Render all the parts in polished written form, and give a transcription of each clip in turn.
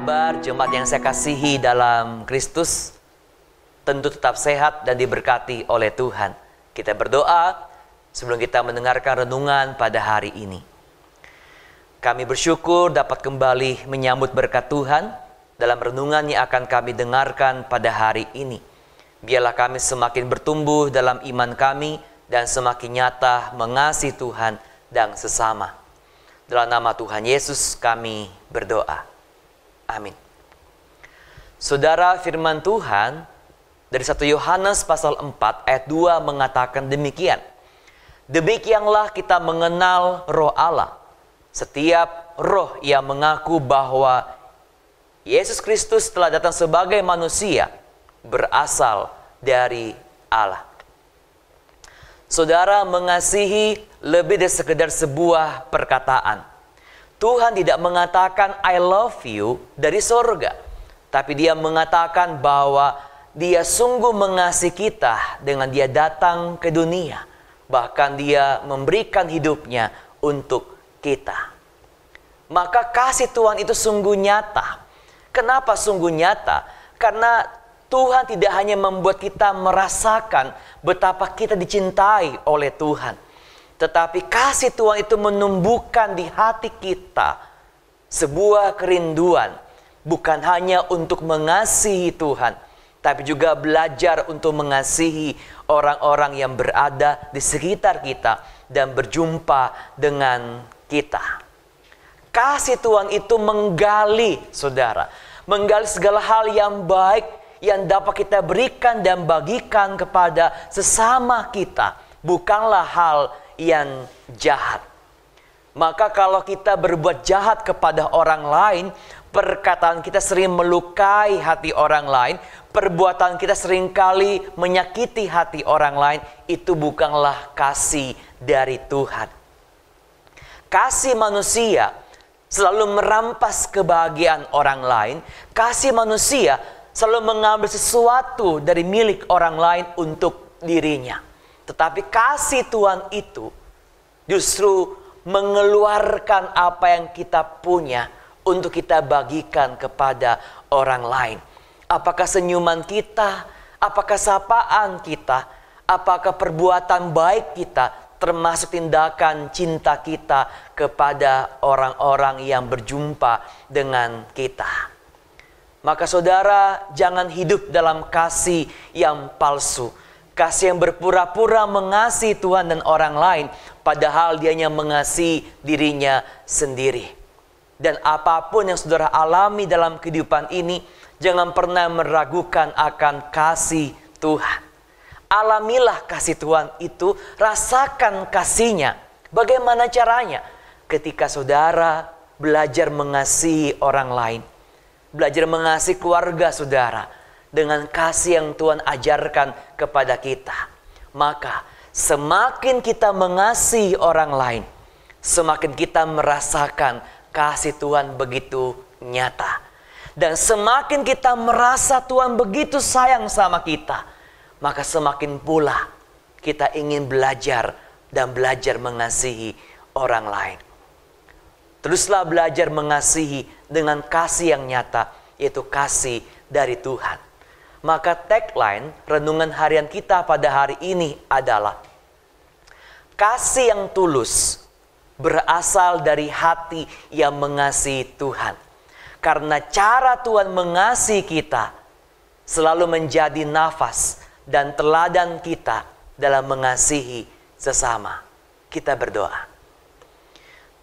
kabar jemaat yang saya kasihi dalam Kristus? Tentu tetap sehat dan diberkati oleh Tuhan. Kita berdoa sebelum kita mendengarkan renungan pada hari ini. Kami bersyukur dapat kembali menyambut berkat Tuhan dalam renungan yang akan kami dengarkan pada hari ini. Biarlah kami semakin bertumbuh dalam iman kami dan semakin nyata mengasihi Tuhan dan sesama. Dalam nama Tuhan Yesus kami berdoa. Amin. Saudara, firman Tuhan dari 1 Yohanes pasal 4 ayat 2 mengatakan demikian. Demikianlah kita mengenal roh Allah. Setiap roh yang mengaku bahwa Yesus Kristus telah datang sebagai manusia berasal dari Allah. Saudara, mengasihi lebih dari sekedar sebuah perkataan. Tuhan tidak mengatakan I love you dari sorga, tapi Dia mengatakan bahwa Dia sungguh mengasihi kita dengan Dia datang ke dunia. Bahkan Dia memberikan hidupnya untuk kita. Maka kasih Tuhan itu sungguh nyata. Kenapa sungguh nyata? Karena Tuhan tidak hanya membuat kita merasakan betapa kita dicintai oleh Tuhan, tetapi kasih Tuhan itu menumbuhkan di hati kita sebuah kerinduan, bukan hanya untuk mengasihi Tuhan, tapi juga belajar untuk mengasihi orang-orang yang berada di sekitar kita dan berjumpa dengan kita. Kasih Tuhan itu menggali, saudara, menggali segala hal yang baik yang dapat kita berikan dan bagikan kepada sesama kita, bukanlah hal yang jahat. Maka kalau kita berbuat jahat kepada orang lain, perkataan kita sering melukai hati orang lain, perbuatan kita seringkali menyakiti hati orang lain, itu bukanlah kasih dari Tuhan. Kasih manusia selalu merampas kebahagiaan orang lain. Kasih manusia selalu mengambil sesuatu dari milik orang lain untuk dirinya. Tetapi kasih Tuhan itu justru mengeluarkan apa yang kita punya untuk kita bagikan kepada orang lain. Apakah senyuman kita, apakah sapaan kita, apakah perbuatan baik kita, termasuk tindakan cinta kita kepada orang-orang yang berjumpa dengan kita. Maka saudara, jangan hidup dalam kasih yang palsu. Kasih yang berpura-pura mengasihi Tuhan dan orang lain, padahal dianya mengasihi dirinya sendiri. Dan apapun yang saudara alami dalam kehidupan ini, jangan pernah meragukan akan kasih Tuhan. Alamilah kasih Tuhan itu, rasakan kasihnya. Bagaimana caranya? Ketika saudara belajar mengasihi orang lain, belajar mengasihi keluarga saudara dengan kasih yang Tuhan ajarkan kepada kita, maka semakin kita mengasihi orang lain, semakin kita merasakan kasih Tuhan begitu nyata. Dan semakin kita merasa Tuhan begitu sayang sama kita, maka semakin pula kita ingin belajar dan belajar mengasihi orang lain. Teruslah belajar mengasihi dengan kasih yang nyata, yaitu kasih dari Tuhan. Maka tagline renungan harian kita pada hari ini adalah kasih yang tulus berasal dari hati yang mengasihi Tuhan. Karena cara Tuhan mengasihi kita selalu menjadi nafas dan teladan kita dalam mengasihi sesama. Kita berdoa.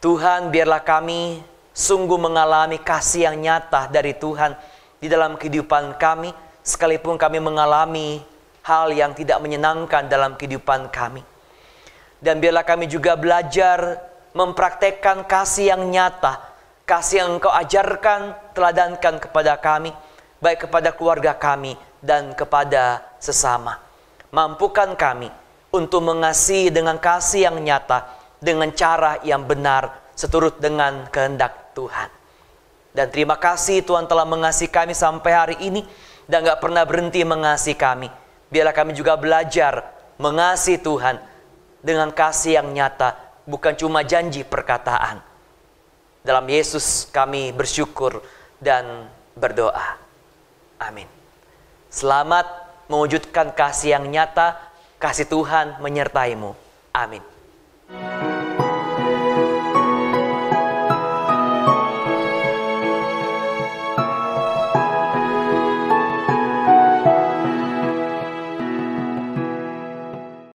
Tuhan, biarlah kami sungguh mengalami kasih yang nyata dari Tuhan di dalam kehidupan kami, sekalipun kami mengalami hal yang tidak menyenangkan dalam kehidupan kami. Dan biarlah kami juga belajar mempraktekkan kasih yang nyata, kasih yang Engkau ajarkan, teladankan kepada kami, baik kepada keluarga kami dan kepada sesama. Mampukan kami untuk mengasihi dengan kasih yang nyata, dengan cara yang benar, seturut dengan kehendak Tuhan. Dan terima kasih Tuhan telah mengasihi kami sampai hari ini dan gak pernah berhenti mengasihi kami. Biarlah kami juga belajar mengasihi Tuhan dengan kasih yang nyata, bukan cuma janji perkataan. Dalam Yesus kami bersyukur dan berdoa. Amin. Selamat mewujudkan kasih yang nyata, kasih Tuhan menyertaimu. Amin.